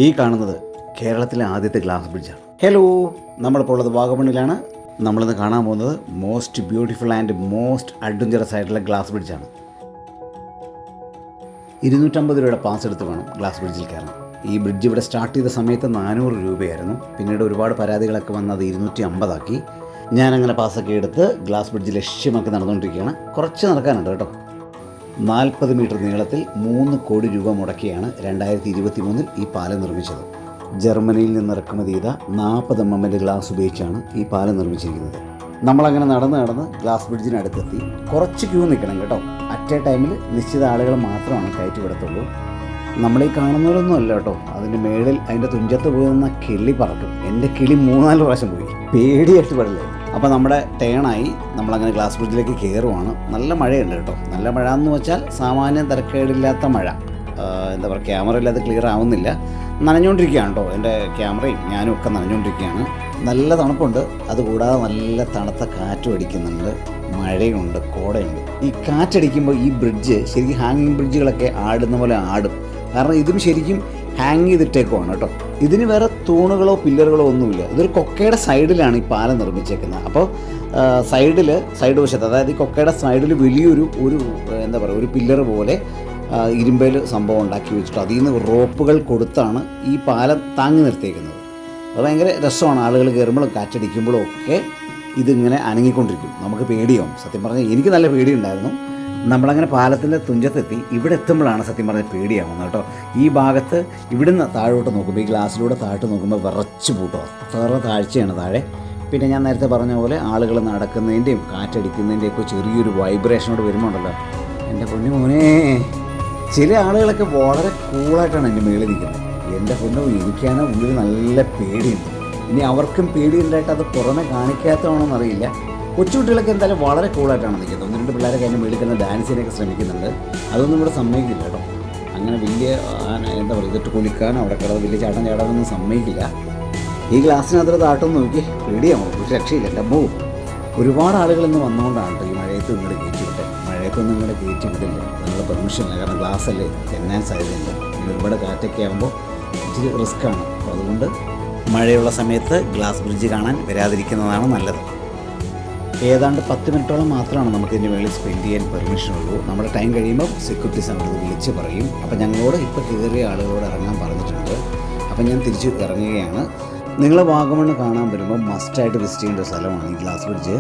ഈ കാണുന്നത് കേരളത്തിലെ ആദ്യത്തെ ഗ്ലാസ് ബ്രിഡ്ജാണ്. ഹലോ, നമ്മളിപ്പോൾ ഉള്ളത് വാഗമണ്ണിലാണ്. നമ്മളിന്ന് കാണാൻ പോകുന്നത് most beautiful and most adventurous ആയിട്ടുള്ള ഗ്ലാസ് ബ്രിഡ്ജാണ്. 250 രൂപയുടെ പാസ് എടുത്ത് വേണം ഗ്ലാസ് ബ്രിഡ്ജിൽ കയറാൻ. ഈ ബ്രിഡ്ജ് ഇവിടെ സ്റ്റാർട്ട് ചെയ്ത സമയത്ത് 400 രൂപയായിരുന്നു. പിന്നീട് ഒരുപാട് പരാതികളൊക്കെ വന്ന് അത് 250 ആക്കി. ഞാനങ്ങനെ പാസ്സൊക്കെ എടുത്ത് ഗ്ലാസ് ബ്രിഡ്ജ് ലക്ഷ്യമാക്കി നടന്നുകൊണ്ടിരിക്കുകയാണ്. കുറച്ച് നടക്കാനുണ്ട് കേട്ടോ. 40 മീറ്റർ നീളത്തിൽ 3 കോടി രൂപ മുടക്കിയാണ് 2023 ഈ പാലം നിർമ്മിച്ചത്. ജർമ്മനിയിൽ നിന്ന് ഇറക്കുമതി ചെയ്ത 40 mm ഗ്ലാസ് ഉപയോഗിച്ചാണ് ഈ പാലം നിർമ്മിച്ചിരിക്കുന്നത്. നമ്മളങ്ങനെ നടന്ന് ഗ്ലാസ് ബ്രിഡ്ജിനടുത്തെത്തി. കുറച്ച് ക്യൂ നിൽക്കണം കേട്ടോ. അറ്റ് എ ടൈമിൽ നിശ്ചിത ആളുകൾ മാത്രമാണ് കയറ്റി വിടത്തുള്ളൂ. നമ്മളീ കാണുന്നവരൊന്നും അല്ല കേട്ടോ. അതിൻ്റെ മേളിൽ അതിൻ്റെ തുഞ്ചത്ത് പോകുന്ന കിളി പറക്കും. എൻ്റെ കിളി 3-4 പ്രാവശ്യം പോയി, പേടിയായിട്ട് പറയില്ല. അപ്പോൾ നമ്മുടെ ടേണായി നമ്മളങ്ങനെ ഗ്ലാസ് ബ്രിഡ്ജിലേക്ക് കയറുവാണ്. നല്ല മഴയുണ്ട് കേട്ടോ. നല്ല മഴ എന്ന് വെച്ചാൽ സാമാന്യം തിരക്കേടില്ലാത്ത മഴ. എന്താ പറയുക, ക്യാമറയിൽ അത് ക്ലിയർ ആവുന്നില്ല. നനഞ്ഞുകൊണ്ടിരിക്കുകയാണ് കേട്ടോ. എൻ്റെ ക്യാമറയും ഞാനും ഒക്കെ നനഞ്ഞുകൊണ്ടിരിക്കുകയാണ്. നല്ല തണുപ്പുണ്ട്. അതുകൂടാതെ നല്ല തണുത്ത കാറ്റും അടിക്കുന്നുണ്ട്. മഴയുണ്ട്, കോടയുണ്ട്. ഈ കാറ്റടിക്കുമ്പോൾ ഈ ബ്രിഡ്ജ് ശരിക്കും ഹാങ്ങിങ് ബ്രിഡ്ജുകളൊക്കെ ആടുന്ന പോലെ ആടും. കാരണം ഇതും ശരിക്കും ഹാങ് ചെയ്തിട്ടേക്കുവാണ് കേട്ടോ. ഇതിന് വേറെ തൂണുകളോ പില്ലറുകളോ ഒന്നുമില്ല. ഇതൊരു കൊക്കയുടെ സൈഡിലാണ് ഈ പാലം നിർമ്മിച്ചേക്കുന്നത്. അപ്പോൾ സൈഡ് വശത്ത്, അതായത് ഈ കൊക്കയുടെ സൈഡിൽ വലിയൊരു എന്താ പറയുക, ഒരു പില്ലർ പോലെ ഇരുമ്പേൽ സംഭവം ഉണ്ടാക്കി വെച്ചിട്ട് അതിൽ നിന്ന് റോപ്പുകൾ കൊടുത്താണ് ഈ പാലം താങ്ങി നിർത്തിയേക്കുന്നത്. അത് ഭയങ്കര രസമാണ്. ആളുകൾ കയറുമ്പോഴും കാറ്റടിക്കുമ്പോഴും ഒക്കെ ഇതിങ്ങനെ അനങ്ങിക്കൊണ്ടിരിക്കും. നമുക്ക് പേടിയാവും. സത്യം പറഞ്ഞാൽ എനിക്ക് നല്ല പേടിയുണ്ടായിരുന്നു. നമ്മളങ്ങനെ പാലത്തിൻ്റെ തുഞ്ചത്തെത്തി. ഇവിടെ എത്തുമ്പോഴാണ് സത്യം പറഞ്ഞാൽ പേടിയാവുന്നത് കേട്ടോ. ഈ ഭാഗത്ത് ഇവിടുന്ന് താഴോട്ട് നോക്കുമ്പോൾ, ഈ ഗ്ലാസ്സിലൂടെ താഴോട്ട് നോക്കുമ്പോൾ വിറച്ച് പൂട്ടോ. അത്ര താഴ്ചയാണ് താഴെ. പിന്നെ ഞാൻ നേരത്തെ പറഞ്ഞ പോലെ ആളുകൾ നടക്കുന്നതിൻ്റെയും കാറ്റടിക്കുന്നതിൻ്റെയൊക്കെ ചെറിയൊരു വൈബ്രേഷനോട് വരുമ്പോണ്ടല്ലോ, എൻ്റെ പൊന്നു മോനെ, ചില ആളുകളൊക്കെ വളരെ കൂളായിട്ടാണ് എൻ്റെ മേളിൽ നിൽക്കുന്നത്. എൻ്റെ പൊന്നു, എനിക്കാണ് ഉള്ളിൽ നല്ല പേടിയുണ്ട്. ഇനി അവർക്കും പേടിയുണ്ടായിട്ട് അത് പുറമെ കാണിക്കാത്തതാണോന്നറിയില്ല. കൊച്ചുകുട്ടികളൊക്കെ എന്തായാലും വളരെ കൂളായിട്ടാണ് നിൽക്കുന്നത്. 1-2 പിള്ളേരൊക്കെ അതിൻ്റെ മേളിൽ തന്നെ ഡാൻസ് ചെയ്യാനൊക്കെ ശ്രമിക്കുന്നുണ്ട്. അതൊന്നും ഇവിടെ സമ്മതിക്കില്ല കേട്ടോ. അങ്ങനെ വലിയ എന്താ പറയുക, ഇതിട്ട് കുളിക്കാനോ അവിടെ കിടന്ന് വലിയ ചാടാനൊന്നും സമ്മതിക്കില്ല. ഈ ഗ്ലാസ്സിനകത്ത് താട്ടൊന്നും നോക്കി പേടിയാവും. ഒരു രക്ഷയില്ല. എൻ്റെ അമ്മോ, ഒരുപാട് ആളുകൾ ഇന്ന് വന്നുകൊണ്ടാണ് ഈ മഴയത്ത് ഇങ്ങോട്ട് കയറ്റി വിട്ടത്. മഴയത്തൊന്നും ഇങ്ങോട്ട് കയറ്റി വിടില്ല, നിങ്ങളുടെ പെർമിഷനില്ല. കാരണം ഗ്ലാസ് അല്ലേ, തെന്നാൻ സാധ്യതയില്ല. പിന്നെ ഒരുപാട് കാറ്റൊക്കെ ആകുമ്പോൾ ഇച്ചിരി റിസ്ക്കാണ്. അപ്പോൾ അതുകൊണ്ട് മഴയുള്ള സമയത്ത് ഗ്ലാസ് ബ്രിഡ്ജ് കാണാൻ വരാതിരിക്കുന്നതാണ് നല്ലത്. ഏതാണ്ട് 10 മിനിറ്റോളം മാത്രമാണ് നമുക്ക് ഇതിൻ്റെ മേളിൽ സ്പെൻഡ് ചെയ്യാൻ പെർമിഷനുള്ളൂ. നമ്മുടെ ടൈം കഴിയുമ്പോൾ സെക്യൂരിറ്റീസ് അവിടെ വിളിച്ച് പറയും. അപ്പോൾ ഞങ്ങളോട് ഇപ്പോൾ കയറിയ ആളുകളോട് ഇറങ്ങാൻ പറഞ്ഞിട്ടുണ്ട്. അപ്പോൾ ഞാൻ തിരിച്ച് ഇറങ്ങുകയാണ്. നിങ്ങൾ വാഗമണ്ണ് കാണാൻ വരുമ്പോൾ മസ്റ്റായിട്ട് വിസിറ്റ് ചെയ്യേണ്ട ഒരു സ്ഥലമാണ് ഈ ഗ്ലാസ് ബ്രിഡ്ജ്.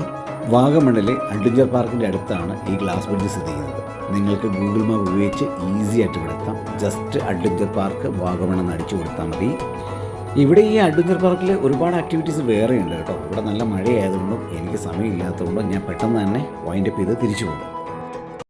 വാഗമണ്ണിലെ അഡ്വഞ്ചർ പാർക്കിൻ്റെ അടുത്താണ് ഈ ഗ്ലാസ് ബ്രിഡ്ജ് സ്ഥിതി ചെയ്യുന്നത്. നിങ്ങൾക്ക് ഗൂഗിൾ മാപ്പ് ഉപയോഗിച്ച് ഈസി ആയിട്ട് വിടെത്താം. ജസ്റ്റ് അഡ്വഞ്ചർ പാർക്ക് വാഗമണ്ണെന്ന് അടിച്ചു കൊടുത്താൽ മതി. ഇവിടെ ഈ അഡ്വഞ്ചർ പാർക്കിൽ ഒരുപാട് ആക്ടിവിറ്റീസ് വേറെയുണ്ട് കേട്ടോ. ഇവിടെ നല്ല മഴയായതുകൊണ്ടും എനിക്ക് സമയമില്ലാത്തതുകൊണ്ടും ഞാൻ പെട്ടെന്ന് തന്നെ വൈൻഡപ്പ് ചെയ്ത് തിരിച്ചു പോകും.